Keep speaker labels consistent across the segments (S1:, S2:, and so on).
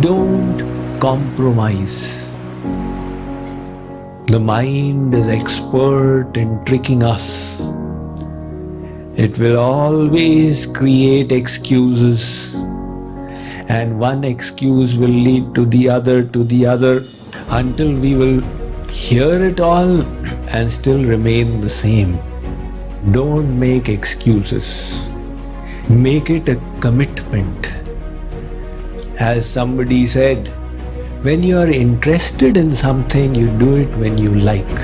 S1: Don't compromise. The mind is expert in tricking us. It will always create excuses, and one excuse will lead to the other, until we will hear it all and still remain the same. Don't make excuses. Make it a commitment. As somebody said, when you are interested in something, you do it when you like.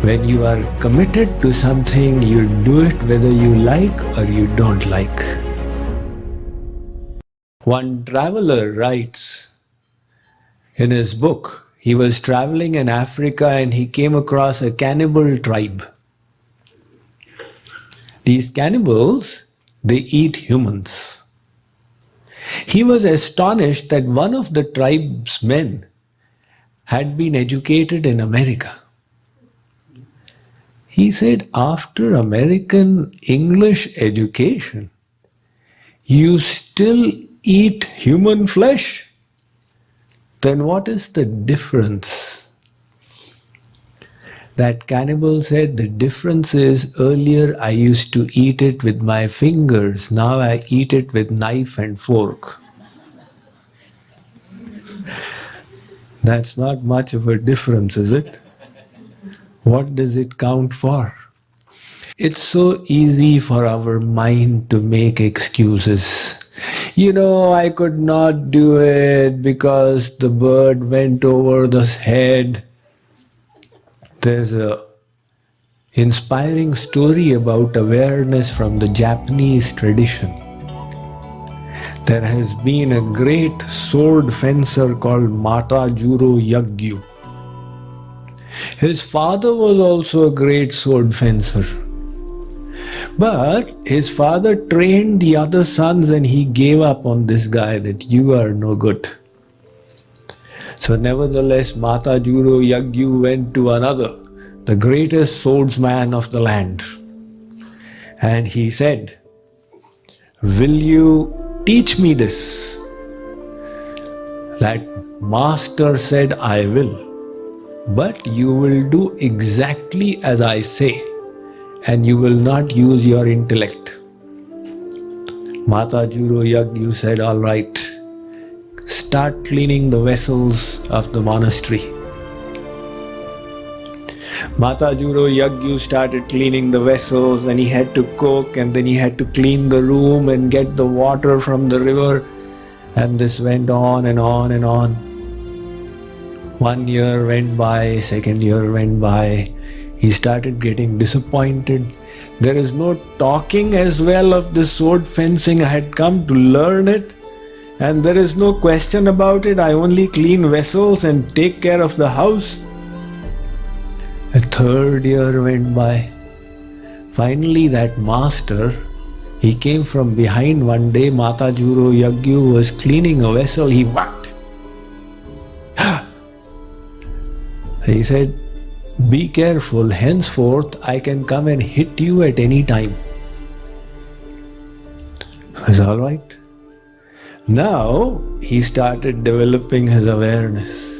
S1: When you are committed to something, you do it whether you like or you don't like. One traveler writes in his book, he was traveling in Africa and he came across a cannibal tribe. These cannibals, they eat humans. He was astonished that one of the tribesmen had been educated in America. He said, after American English education, you still eat human flesh? Then what is the difference? That cannibal said, the difference is earlier I used to eat it with my fingers, now I eat it with knife and fork. That's not much of a difference, is it? What does it count for? It's so easy for our mind to make excuses. You know, I could not do it because the bird went over the head. There's an inspiring story about awareness from the Japanese tradition. There has been a great sword fencer called Matajuro Yagyu. His father was also a great sword fencer. But his father trained the other sons and he gave up on this guy that you are no good. So nevertheless, Matajuro Yagyu went to another, the greatest swordsman of the land. And he said, will you teach me this? That master said, I will. But you will do exactly as I say, and you will not use your intellect. Matajuro Yagyu said, all right, start cleaning the vessels of the monastery. Matajuro Yagyu started cleaning the vessels, and he had to cook, and then he had to clean the room and get the water from the river, and this went on and on and on. 1 year went by, second year went by. He started getting disappointed. There is no talking as well of this sword fencing. I had come to learn it, and there is no question about it. I only clean vessels and take care of the house. A third year went by. Finally, that master, he came from behind one day. Matajuro Yagyu was cleaning a vessel. He whacked. He said, be careful, henceforth I can come and hit you at any time. It's all right. Now he started developing his awareness,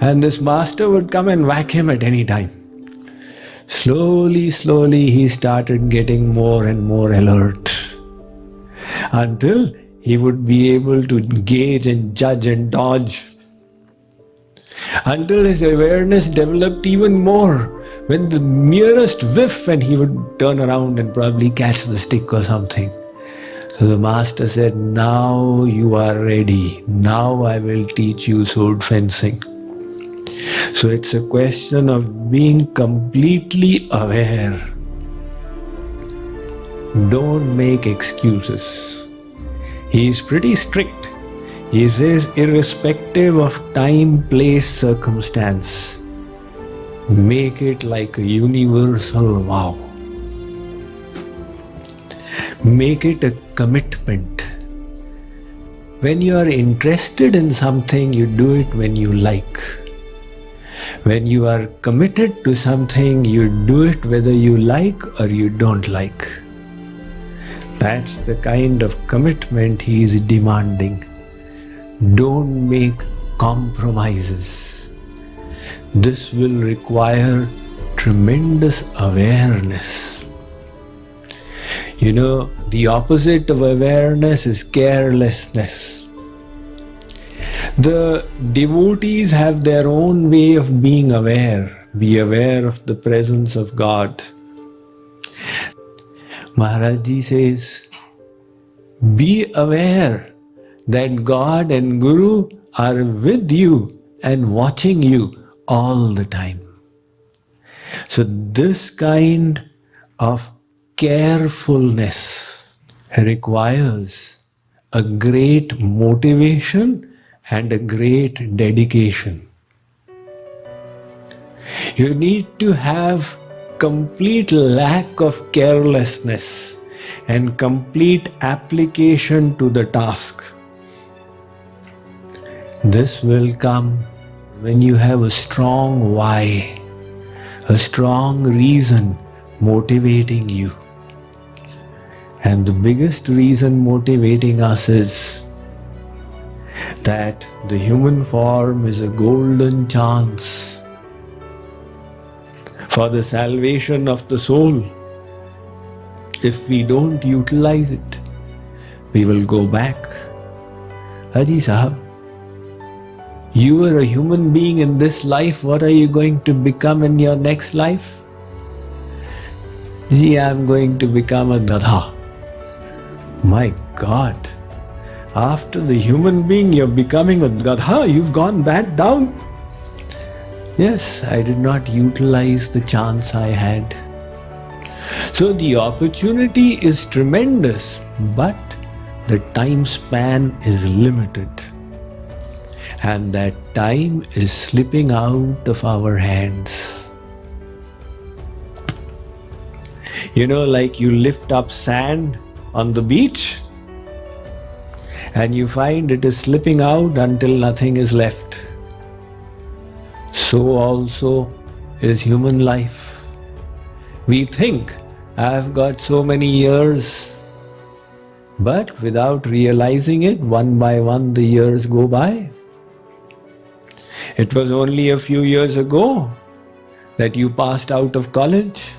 S1: and this master would come and whack him at any time. Slowly, slowly he started getting more and more alert, until he would be able to gauge and judge and dodge, until his awareness developed even more. When the merest whiff, and he would turn around and probably catch the stick or something. So the master said, now you are ready. Now I will teach you sword fencing. So it's a question of being completely aware. Don't make excuses. He is pretty strict. He says, irrespective of time, place, circumstance, make it like a universal vow. Make it a commitment. When you are interested in something, you do it when you like. When you are committed to something, you do it whether you like or you don't like. That's the kind of commitment he is demanding. Don't make compromises. This will require tremendous awareness. You know, the opposite of awareness is carelessness. The devotees have their own way of being aware. Be aware of the presence of God. Maharaj Ji says, be aware that God and Guru are with you and watching you all the time. So this kind of carefulness requires a great motivation and a great dedication. You need to have complete lack of carelessness and complete application to the task. This will come when you have a strong why, a strong reason motivating you. And the biggest reason motivating us is that the human form is a golden chance for the salvation of the soul. If we don't utilize it, we will go back. Haji Sahab, you are a human being in this life. What are you going to become in your next life? Ji, I am going to become a Gadha. My God, after the human being, you're becoming a Gadha. You've gone back down. Yes, I did not utilize the chance I had. So the opportunity is tremendous, but the time span is limited. And that time is slipping out of our hands. You know, like you lift up sand on the beach and you find it is slipping out until nothing is left. So also is human life. We think, I've got so many years, but without realizing it, one by one the years go by. It was only a few years ago that you passed out of college.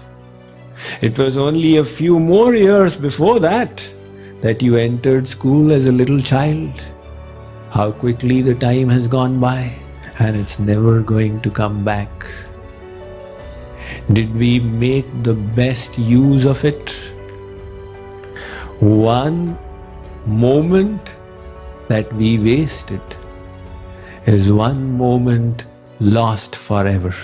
S1: It was only a few more years before that you entered school as a little child. How quickly the time has gone by, and it's never going to come back. Did we make the best use of it? One moment that we wasted is one moment lost forever.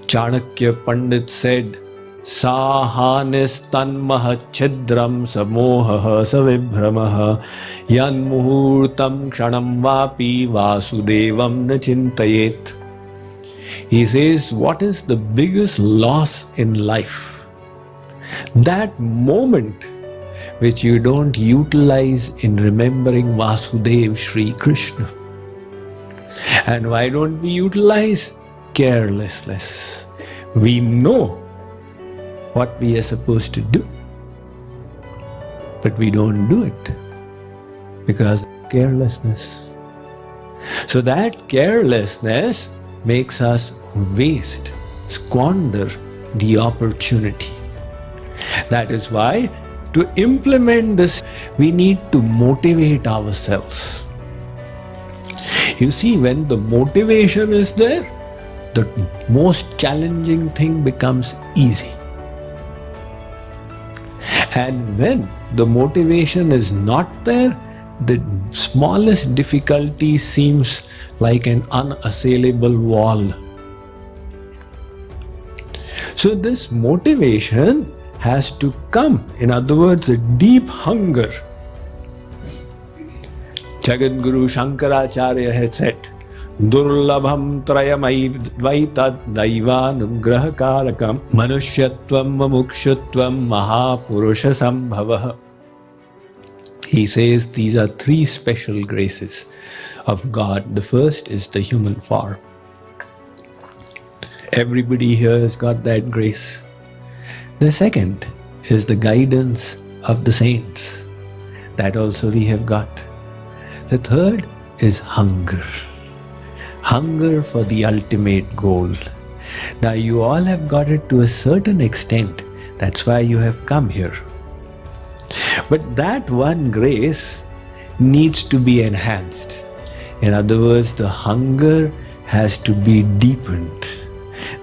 S1: Chanakya Pandit said, Sahanis tanmaha chidram samohaha savibhramaha yan muhurtam kshanam vapi vasudevam na chintayet. He says, what is the biggest loss in life? That moment which you don't utilize in remembering Vasudev Sri Krishna. And why don't we utilize? Carelessness. We know what we are supposed to do, but we don't do it because of carelessness. So that carelessness makes us waste, squander the opportunity. That is why to implement this, we need to motivate ourselves. You see, when the motivation is there, the most challenging thing becomes easy. And when the motivation is not there, the smallest difficulty seems like an unassailable wall. So this motivation has to come. In other words, a deep hunger. Jagat Guru Shankaracharya had said, Durlabham trayamaitad daivanugraha karakam manushyatvam mumukshutvam mahapurusha sambhavaha. He says these are three special graces of God. The first is the human form. Everybody here has got that grace. The second is the guidance of the saints. That also we have got. The third is hunger. Hunger for the ultimate goal. Now you all have got it to a certain extent. That's why you have come here. But that one grace needs to be enhanced. In other words, the hunger has to be deepened.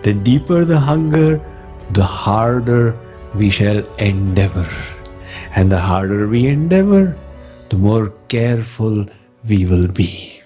S1: The deeper the hunger, the harder we shall endeavor. And the harder we endeavor, the more careful we will be.